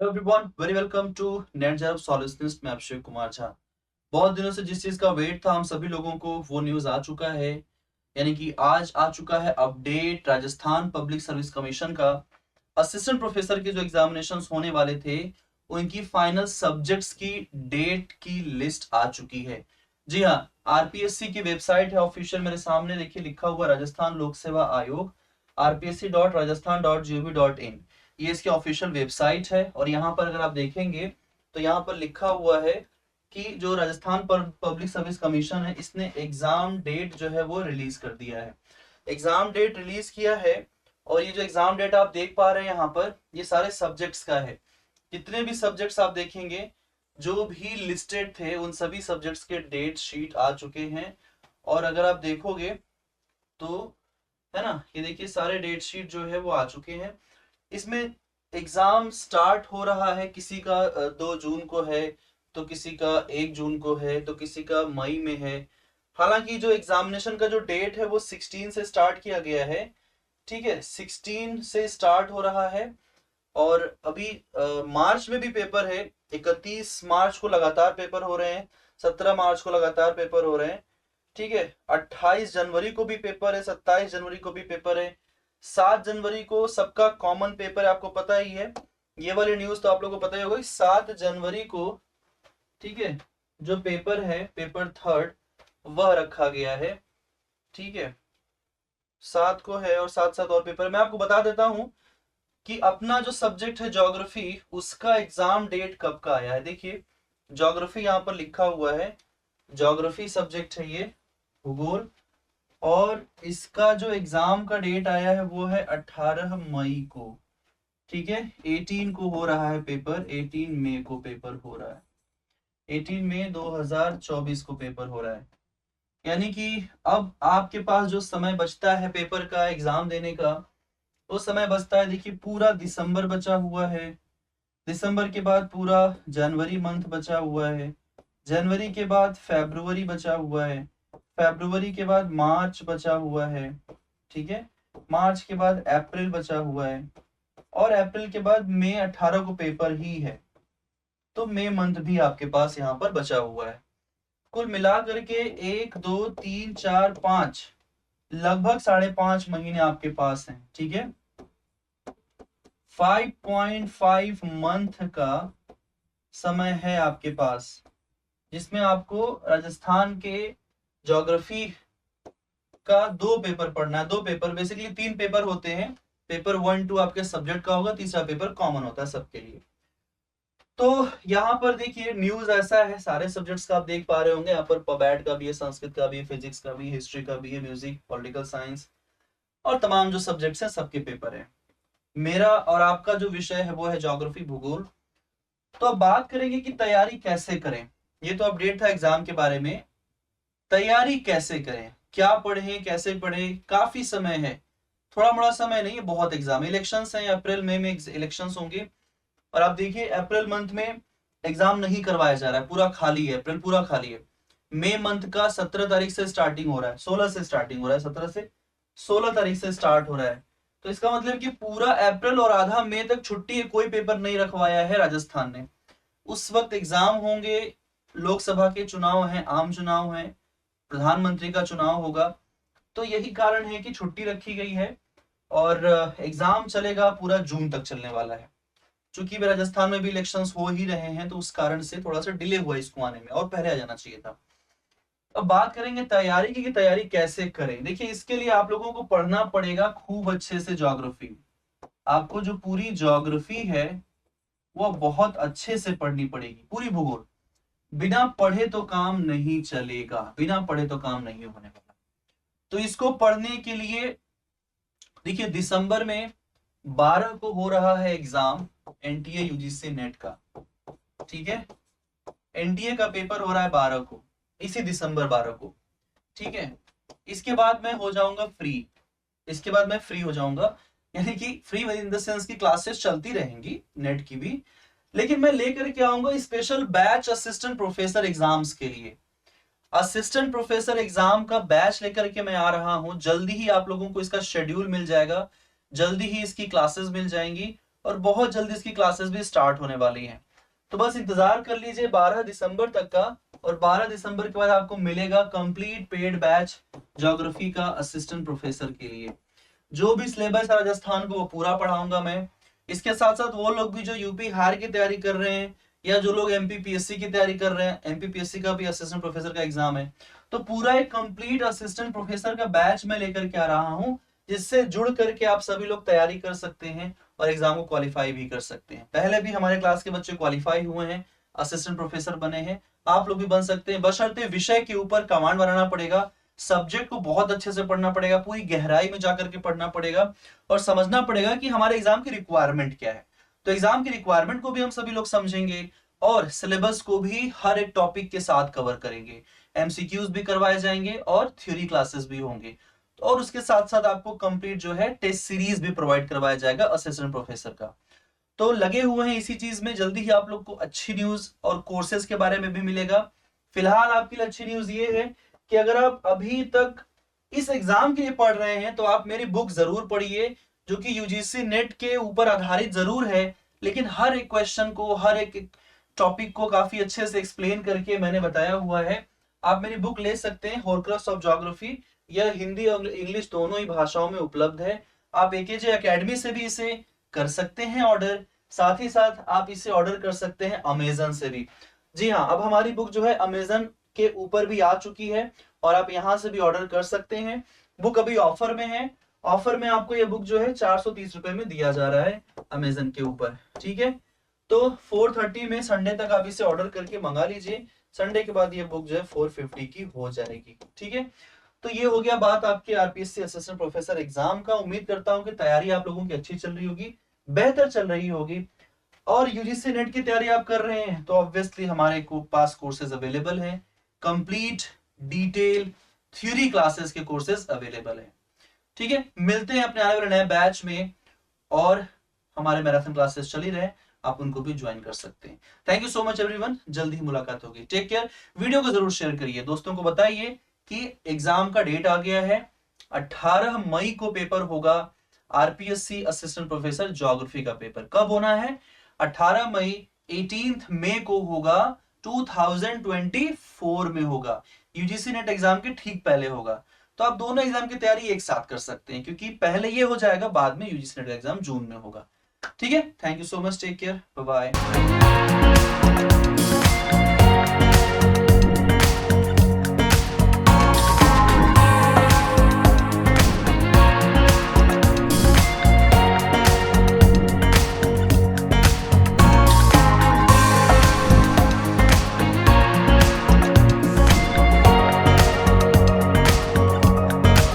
Hello everyone, very welcome to Net Job Solutionist में अभिषेक कुमार झा। बहुत दिनों से जिस चीज का वेट था हम सभी लोगों को, वो न्यूज आ चुका है। यानी कि आज आ चुका है update Rajasthan public service commission का। असिस्टेंट प्रोफेसर के जो एग्जामिनेशंस होने वाले थे, उनकी फाइनल सब्जेक्ट्स की डेट की लिस्ट आ चुकी है। जी हाँ, आरपीएससी की वेबसाइट है ऑफिशियल, मेरे सामने देखिए लिखा हुआ राजस्थान लोक सेवा आयोग rpsc.rajasthan.gov.in। ये इसकी ऑफिशियल वेबसाइट है और यहाँ पर अगर आप देखेंगे तो यहाँ पर लिखा हुआ है कि जो राजस्थान पब्लिक सर्विस कमीशन है, इसने एग्जाम डेट जो है वो रिलीज कर दिया है। एग्जाम डेट रिलीज किया है और ये जो एग्जाम डेट आप देख पा रहे हैं यहाँ पर, ये सारे सब्जेक्ट्स का है। जितने भी सब्जेक्ट्स आप देखेंगे, जो भी लिस्टेड थे, उन सभी सब्जेक्ट्स के डेट शीट आ चुके हैं। और अगर आप देखोगे तो, है ना, ये देखिए सारे डेट शीट जो है वो आ चुके हैं। इसमें एग्जाम स्टार्ट हो रहा है, किसी का 2 जून को है, तो किसी का 1 जून को है, तो किसी का मई में है। हालांकि जो एग्जामिनेशन का जो डेट है वो 16 से स्टार्ट किया गया है। ठीक है, 16 से स्टार्ट हो रहा है। और अभी मार्च में भी पेपर है। 31 मार्च को लगातार पेपर हो रहे हैं, 17 मार्च को लगातार पेपर हो रहे हैं। ठीक है, 28 जनवरी को भी पेपर है, 27 जनवरी को भी पेपर है, 7 जनवरी को सबका कॉमन पेपर है, आपको पता ही है। ये वाली न्यूज तो आप लोगों को पता ही होगा। 7 जनवरी को, ठीक है, जो पेपर है, पेपर थर्ड, वह रखा गया है। ठीक है, 7 को है और साथ साथ और पेपर। मैं आपको बता देता हूं कि अपना जो सब्जेक्ट है ज्योग्राफी, उसका एग्जाम डेट कब का आया है। देखिए, ज्योग्राफी यहाँ पर लिखा हुआ है, ज्योग्राफी सब्जेक्ट है ये, भूगोल। और इसका जो एग्जाम का डेट आया है वो है 18 मई को। ठीक है, 18 को हो रहा है पेपर, 18 मई को पेपर हो रहा है, 18 मई 2024 को पेपर हो रहा है। यानी कि अब आपके पास जो समय बचता है पेपर का एग्जाम देने का, वो समय बचता है, देखिए पूरा दिसंबर बचा हुआ है। दिसंबर के बाद पूरा जनवरी मंथ बचा हुआ है। जनवरी के बाद फरवरी बचा हुआ है। फरवरी के बाद मार्च बचा हुआ है। ठीक है, मार्च के बाद अप्रैल बचा हुआ है। और अप्रैल के बाद मई 18 को पेपर ही है, तो मई मंथ भी आपके पास यहाँ पर बचा हुआ है। कुल मिला करके 1 2 3 4 5, लगभग 5.5 महीने आपके पास हैं। ठीक है, 5.5 मंथ का समय है आपके पास, जिसमें आपको राजस्थान के ज्योग्राफी का 2 पेपर पढ़ना है। 2 पेपर, बेसिकली 3 पेपर होते हैं। पेपर 1 2 आपके सब्जेक्ट का होगा, तीसरा पेपर कॉमन होता है सबके लिए। तो यहाँ पर देखिए न्यूज ऐसा है, सारे सब्जेक्ट्स का आप देख पा रहे होंगे। यहाँ पर पबैट का भी है, संस्कृत का भी है, फिजिक्स का भी है, हिस्ट्री का भी है, म्यूजिक, पॉलिटिकल साइंस, और तमाम जो सब्जेक्ट्स हैं सबके पेपर है। मेरा और आपका जो विषय है वो है ज्योग्राफी, भूगोल। तो अब बात करेंगे कि तैयारी कैसे करें। ये तो अपडेट था एग्जाम के बारे में। तैयारी कैसे करें, क्या पढ़ें, कैसे पढ़ें, काफी समय है, थोड़ा मोड़ा समय नहीं है, बहुत एग्जाम। इलेक्शंस हैं, अप्रैल मई में इलेक्शंस होंगे। और आप देखिए अप्रैल मंथ में एग्जाम नहीं करवाया जा रहा है, पूरा खाली है, अप्रैल पूरा खाली है। मई मंथ का 17 तारीख से स्टार्टिंग हो रहा है, 16 से स्टार्टिंग हो रहा है, 17 से 16 तारीख से स्टार्ट हो रहा है। तो इसका मतलब कि पूरा अप्रैल और आधा मई तक छुट्टी है, कोई पेपर नहीं रखवाया है राजस्थान ने। उस वक्त एग्जाम होंगे, लोकसभा के चुनाव हैं, आम चुनाव हैं, प्रधानमंत्री का चुनाव होगा। तो यही कारण है कि छुट्टी रखी गई है। और एग्जाम चलेगा पूरा जून तक चलने वाला है। चूंकि राजस्थान में भी इलेक्शंस हो ही रहे हैं, तो उस कारण से थोड़ा सा डिले हुआ इसको आने में, और पहले आ जाना चाहिए था। अब बात करेंगे तैयारी की कि तैयारी कैसे करें। देखिए, इसके लिए आप लोगों को पढ़ना पड़ेगा खूब अच्छे से ज्योग्राफी। आपको जो पूरी ज्योग्राफी है वो बहुत अच्छे से पढ़नी पड़ेगी, पूरी भूगोल। बिना पढ़े तो काम नहीं चलेगा, बिना पढ़े तो काम नहीं होने वाला। तो इसको पढ़ने के लिए देखिए, दिसंबर में 12 को हो रहा है एग्जाम, एनटीए यूजीसी नेट का। ठीक है, एनडीए का पेपर हो रहा है 12 को, इसी दिसंबर 12 को। ठीक है, इसके बाद मैं हो जाऊंगा फ्री। इसके बाद मैं फ्री हो जाऊंगा, यानी कि फ्री इन द सेंस की क्लासेस चलती रहेंगी नेट की भी, लेकिन मैं लेकर के आऊंगा special batch assistant professor exams के लिए। असिस्टेंट प्रोफेसर एग्जाम का बैच लेकर के मैं आ रहा हूं। जल्दी ही आप लोगों को इसका शेड्यूल मिल जाएगा, जल्दी ही इसकी क्लासेस मिल जाएंगी। और बहुत जल्दी इसकी क्लासेस भी स्टार्ट होने वाली हैं। तो बस इंतजार कर लीजिए 12 दिसंबर तक का, और 12 दिसंबर के बाद आपको मिलेगा कंप्लीट पेड बैच ज्योग्राफी का असिस्टेंट प्रोफेसर के लिए। जो भी सिलेबस है राजस्थान को वो पूरा पढ़ाऊंगा मैं। इसके साथ साथ वो लोग भी जो यूपी हार की तैयारी कर रहे हैं, या जो लोग एमपीपीएससी की तैयारी कर रहे हैं, एमपीपीएससी का भी असिस्टेंट प्रोफेसर का एग्जाम है, तो पूरा एक कंप्लीट असिस्टेंट प्रोफेसर का बैच मैं लेकर के आ रहा हूं, जिससे जुड़ करके आप सभी लोग तैयारी कर सकते हैं और एग्जाम को क्वालिफाई भी कर सकते हैं। पहले भी हमारे क्लास के बच्चे क्वालिफाई हुए हैं, असिस्टेंट प्रोफेसर बने हैं, आप लोग भी बन सकते हैं। बशर्ते विषय के ऊपर कमांड बनाना पड़ेगा, सब्जेक्ट को बहुत अच्छे से पढ़ना पड़ेगा, पूरी गहराई में जाकर के पढ़ना पड़ेगा और समझना पड़ेगा कि हमारे एग्जाम की रिक्वायरमेंट क्या है। तो एग्जाम की रिक्वायरमेंट को भी हम सभी लोग समझेंगे और सिलेबस को भी हर एक टॉपिक के साथ कवर करेंगे। एमसीक्यूज भी करवाए जाएंगे और थ्योरी क्लासेस भी होंगे, और उसके साथ साथ आपको कंप्लीट जो है टेस्ट सीरीज भी प्रोवाइड करवाया जाएगा असिस्टेंट प्रोफेसर का। तो लगे हुए हैं इसी चीज में, जल्दी ही आप लोग को अच्छी न्यूज और कोर्सेज के बारे में भी मिलेगा। फिलहाल आपके लिए अच्छी न्यूज ये है कि अगर आप अभी तक इस एग्जाम के लिए पढ़ रहे हैं तो आप मेरी बुक जरूर पढ़िए, जो कि यूजीसी नेट के ऊपर आधारित जरूर है, लेकिन हर एक क्वेश्चन को, हर एक टॉपिक को काफी अच्छे से एक्सप्लेन करके मैंने बताया हुआ है। आप मेरी बुक ले सकते हैं, होर्क्रक्स ऑफ ज्योग्राफी। यह हिंदी और इंग्लिश दोनों ही भाषाओं में उपलब्ध है। आप एकेजे एकेडमी से भी इसे कर सकते हैं ऑर्डर, साथ ही साथ आप इसे ऑर्डर कर सकते हैं अमेजन से भी। जी हाँ, अब हमारी बुक जो है अमेजन के ऊपर भी आ चुकी है और आप यहां से भी ऑर्डर कर सकते हैं। बुक अभी ऑफर में है, ऑफर में आपको ये बुक जो है 430 रुपए में दिया जा रहा है अमेजन के ऊपर, ठीक है। तो 430 में संडे तक आप इसे ऑर्डर करके मंगा लीजिए, संडे के बाद ये बुक जो है 450 की हो जाएगी, ठीक है। तो ये हो गया बात आपके आरपीएससी असिस्टेंट प्रोफेसर एग्जाम का। उम्मीद करता हूं कि तैयारी आप लोगों की अच्छी चल रही होगी, बेहतर चल रही होगी, और यूजीसी नेट की तैयारी आप कर रहे हैं तो ऑब्वियसली हमारे पास कोर्सेज अवेलेबल हैं, कंप्लीट डिटेल थ्योरी क्लासेस के कोर्सेज अवेलेबल हैं, ठीक है। मिलते हैं अपने आने वाले नए बैच में, और हमारे मैराथन क्लासेस चल ही रहे, आप उनको भी ज्वाइन कर सकते हैं। Thank you so much everyone, जल्दी ही मुलाकात होगी, टेक केयर। वीडियो को जरूर शेयर करिए, दोस्तों को बताइए कि एग्जाम का डेट आ गया है, 18 मई को पेपर होगा आरपीएससी असिस्टेंट प्रोफेसर ज्योग्राफी का पेपर। कब होना है? 18 मई, 18 मई को होगा, 2024 में होगा, यूजीसी नेट एग्जाम के ठीक पहले होगा। तो आप दोनों एग्जाम की तैयारी एक साथ कर सकते हैं, क्योंकि पहले ये हो जाएगा, बाद में यूजीसी नेट एग्जाम जून में होगा, ठीक है। Thank you so much, take care, bye bye.